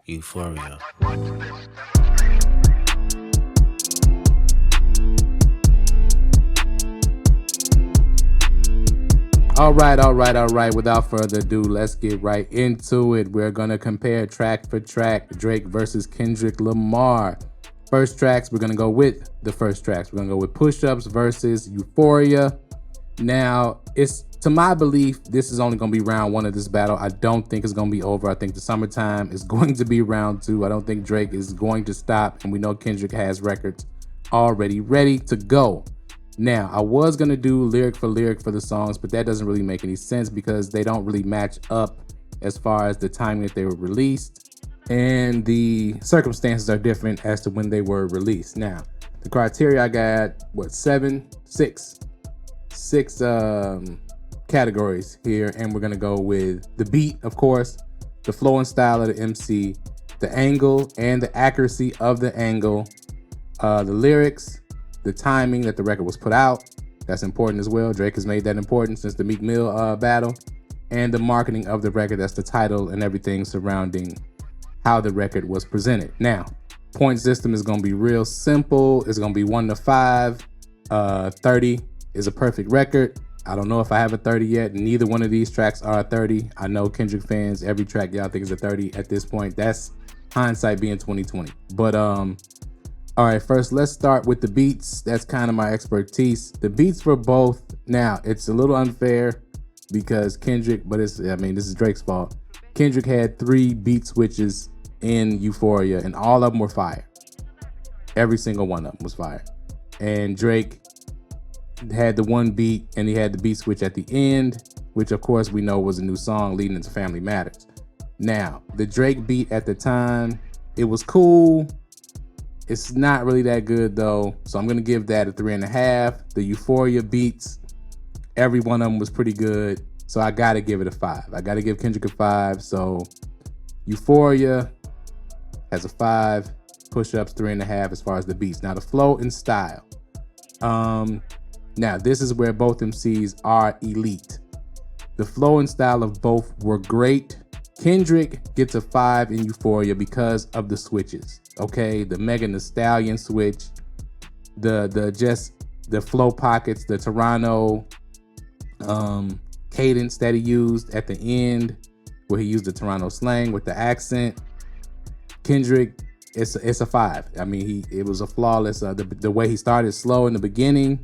Euphoria. All right. Without further ado, let's get right into it. We're going to compare track for track Drake versus Kendrick Lamar. First tracks, we're going to go with the first tracks. We're going to go with Push Ups versus Euphoria. Now, it's to my belief, this is only going to be round one of this battle. I don't think it's going to be over. I think the summertime is going to be round two. I don't think Drake is going to stop. And we know Kendrick has records already ready to go. Now, I was going to do lyric for the songs, but that doesn't really make any sense because they don't really match up as far as the timing that they were released. And the circumstances are different as to when they were released. Now, the criteria I got, six categories here, and we're gonna go with the beat, of course, the flow and style of the MC, the angle and the accuracy of the angle, the lyrics, the timing that the record was put out. That's important as well. Drake has made that important since the Meek Mill battle, and the marketing of the record. That's the title and everything surrounding how the record was presented. Now, point system is gonna be real simple. It's gonna be 1 to 5. 30 is a perfect record. I don't know if I have a 30 yet. Neither one of these tracks are a 30. I know Kendrick fans, every track y'all think is a 30 at this point. That's hindsight being 2020. But all right, first let's start with the beats. That's kind of my expertise. The beats for both. Now, it's a little unfair because Kendrick, but this is Drake's fault. Kendrick had 3 beat switches in Euphoria, and all of them were fire. Every single one of them was fire. And Drake had the one beat, and he had the beat switch at the end, which of course we know was a new song leading into Family Matters. Now, the Drake beat at the time, it was cool. It's not really that good though, so I'm gonna give that a 3.5. The Euphoria beats, every one of them was pretty good, so I gotta give it a 5. I gotta give Kendrick a 5. So Euphoria has a 5. Push Ups 3.5 as far as the beats. Now the flow and style. Now this is where both MCs are elite. The flow and style of both were great. Kendrick gets a 5 in Euphoria because of the switches. Okay, the Megan Thee Stallion switch, the flow pockets, the Toronto cadence that he used at the end, where he used the Toronto slang with the accent. Kendrick, it's a 5. I mean, it was a flawless. The way he started slow in the beginning,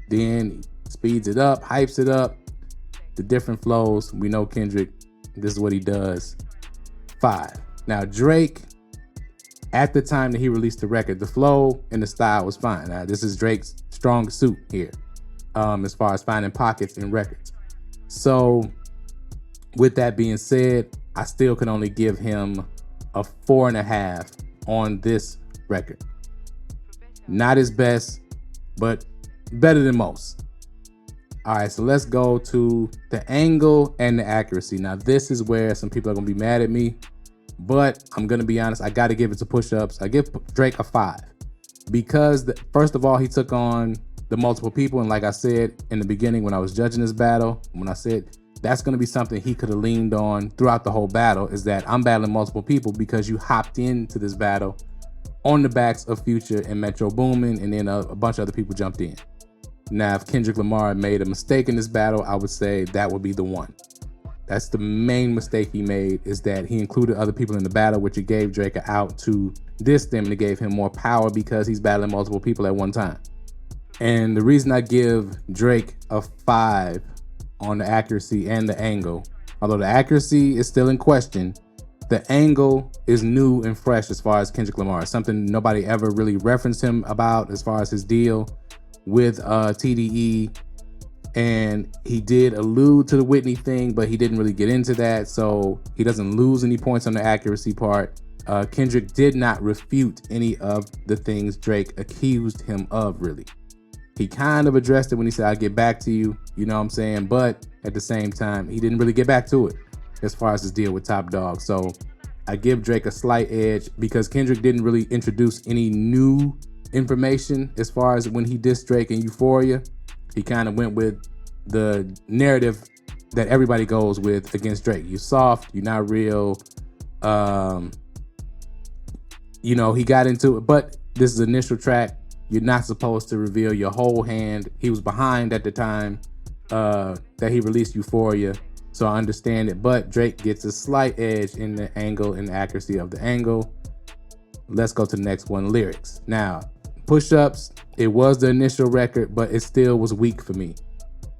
then speeds it up, hypes it up. The different flows. We know Kendrick. This is what he does. 5. Now Drake, at the time that he released the record, the flow and the style was fine. Now this is Drake's strong suit here, as far as finding pockets in records. So with that being said, I still can only give him a 4.5 on this record. Not his best, but better than most. All right, so let's go to the angle and the accuracy. Now, this is where some people are gonna be mad at me, but I'm gonna be honest, I gotta give it to Push Ups. I give Drake a 5 because first of all, he took on the multiple people. And like I said in the beginning when I was judging this battle, when I said that's gonna be something he could have leaned on throughout the whole battle, is that I'm battling multiple people because you hopped into this battle on the backs of Future and Metro Boomin, and then a bunch of other people jumped in. Now, if Kendrick Lamar made a mistake in this battle, I would say that would be the one. That's the main mistake he made, is that he included other people in the battle, which it gave Drake an out to diss them, and it gave him more power because he's battling multiple people at one time. And the reason I give Drake a 5 on the accuracy and the angle, although the accuracy is still in question, the angle is new and fresh as far as Kendrick Lamar. Something nobody ever really referenced him about as far as his deal with TDE, and he did allude to the Whitney thing, but he didn't really get into that, so he doesn't lose any points on the accuracy part. Kendrick did not refute any of the things Drake accused him of, really. He kind of addressed it when he said, I'll get back to you, you know what I'm saying? But at the same time, he didn't really get back to it as far as his deal with Top Dog. So I give Drake a slight edge because Kendrick didn't really introduce any new information as far as when he dissed Drake in Euphoria. He kind of went with the narrative that everybody goes with against Drake. You soft, you're not real. You know, he got into it, but this is the initial track. You're not supposed to reveal your whole hand. He was behind at the time that he released Euphoria, so I understand it. But Drake gets a slight edge in the angle and the accuracy of the angle. Let's go to the next one, lyrics. Now, Push-Ups, it was the initial record, but it still was weak for me.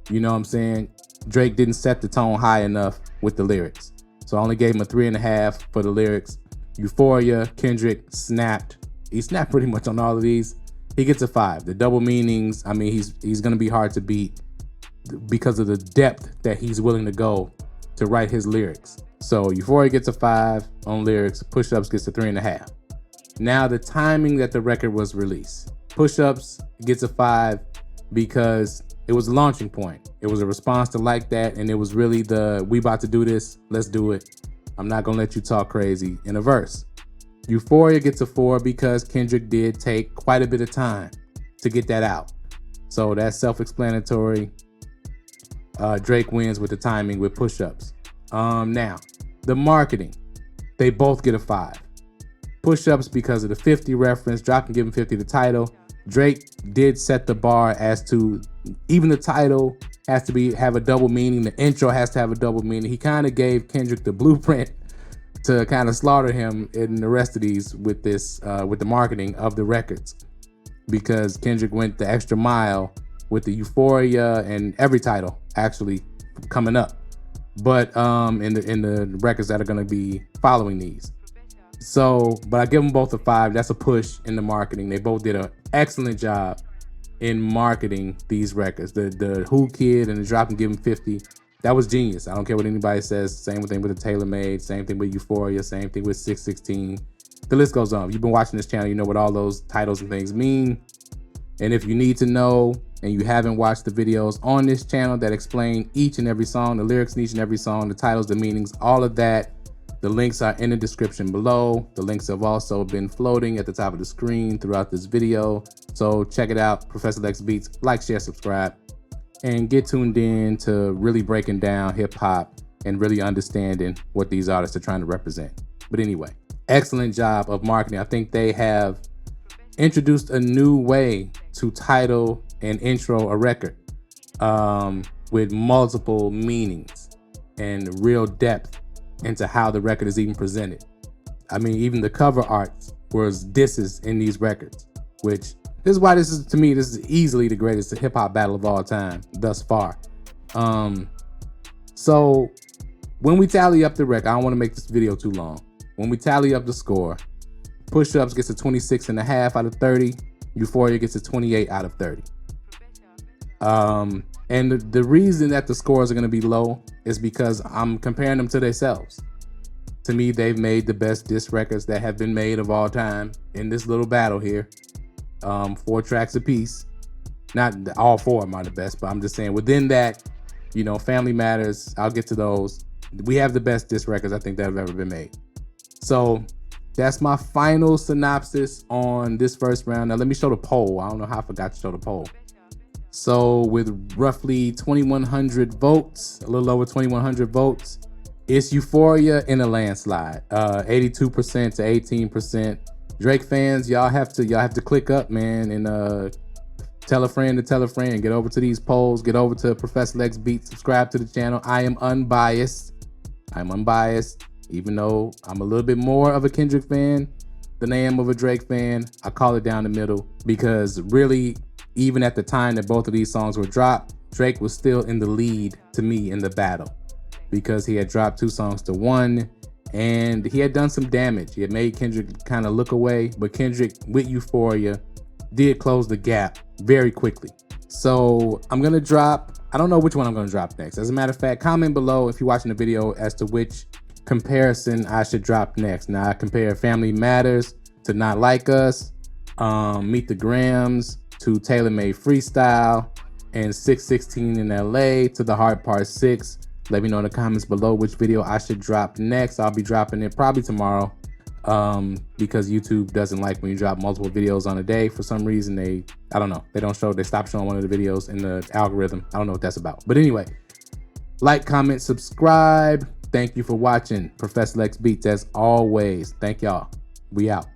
You know what I'm saying? Drake didn't set the tone high enough with the lyrics. So I only gave him a 3.5 for the lyrics. Euphoria, Kendrick snapped. He snapped pretty much on all of these. He gets a 5. The double meanings, I mean, he's gonna be hard to beat because of the depth that he's willing to go to write his lyrics. So Euphoria gets a 5 on lyrics. Push-Ups gets a 3.5. Now the timing that the record was released. Push-Ups gets a 5 because it was a launching point. It was a response to Like That, and it was really the, we about to do this, let's do it. I'm not gonna let you talk crazy in a verse. Euphoria gets a 4 because Kendrick did take quite a bit of time to get that out. So that's self-explanatory. Drake wins with the timing with Push-Ups. Now, the marketing, they both get a 5. Push-Ups because of the 50 reference, Drop and Give Him 50 the title. Drake did set the bar as to even the title has to have a double meaning. The intro has to have a double meaning. He kind of gave Kendrick the blueprint to kind of slaughter him in the rest of these with this, with the marketing of the records, because Kendrick went the extra mile with the Euphoria and every title actually coming up, but in the records that are going to be following these. So, but I give them both a 5. That's a push in the marketing. They both did an excellent job in marketing these records. The Who Kid and the Drop and Give Him 50, that was genius. I don't care what anybody says. Same thing with the Tailor Made, same thing with Euphoria, same thing with 616. The list goes on. If you've been watching this channel, you know what all those titles and things mean. And if you need to know and you haven't watched the videos on this channel that explain each and every song, the lyrics in each and every song, the titles, the meanings, all of that, the links are in the description below. The links have also been floating at the top of the screen throughout this video. So check it out, Professor Lex Beats. Like, share, subscribe, and get tuned in to really breaking down hip hop and really understanding what these artists are trying to represent. But anyway, excellent job of marketing. I think they have introduced a new way to title and intro a record with multiple meanings and real depth into how the record is even presented. I mean, even the cover art was disses in these records, which this is why this is, to me, this is easily the greatest hip hop battle of all time thus far. So when we tally up the record, I don't want to make this video too long. When we tally up the score, Push-Ups gets a 26.5 out of 30. Euphoria gets a 28 out of 30. And the reason that the scores are going to be low is because I'm comparing them to themselves. To me, they've made the best diss records that have been made of all time in this little battle here. 4 tracks apiece. Not all 4 of them are the best, but I'm just saying within that, you know, Family Matters, I'll get to those. We have the best diss records I think that have ever been made. So that's my final synopsis on this first round. Now let me show the poll. I don't know how I forgot to show the poll. So with roughly 2,100 votes, a little over 2,100 votes, it's Euphoria in a landslide, 82% to 18%. Drake fans, y'all have to click up, man, and tell a friend to tell a friend. Get over to these polls. Get over to Professor Lex Beats. Subscribe to the channel. I am unbiased. I'm unbiased, even though I'm a little bit more of a Kendrick fan than I am of a Drake fan. I call it down the middle because really, even at the time that both of these songs were dropped, Drake was still in the lead to me in the battle because he had dropped 2 songs to 1 and he had done some damage. He had made Kendrick kind of look away, but Kendrick with Euphoria did close the gap very quickly. So I'm gonna drop, I don't know which one I'm gonna drop next. As a matter of fact, comment below if you're watching the video as to which comparison I should drop next. Now I compare Family Matters to Not Like Us, Meet the Grams to Tailor Made Freestyle, and 616 in LA to The Hard Part 6. Let me know in the comments below which video I should drop next. I'll be dropping it probably tomorrow. because YouTube doesn't like when you drop multiple videos on a day. For some reason, I don't know, they stop showing one of the videos in the algorithm. I don't know what that's about. But anyway, like, comment, subscribe. Thank you for watching Professor Lex Beats as always. Thank y'all. We out.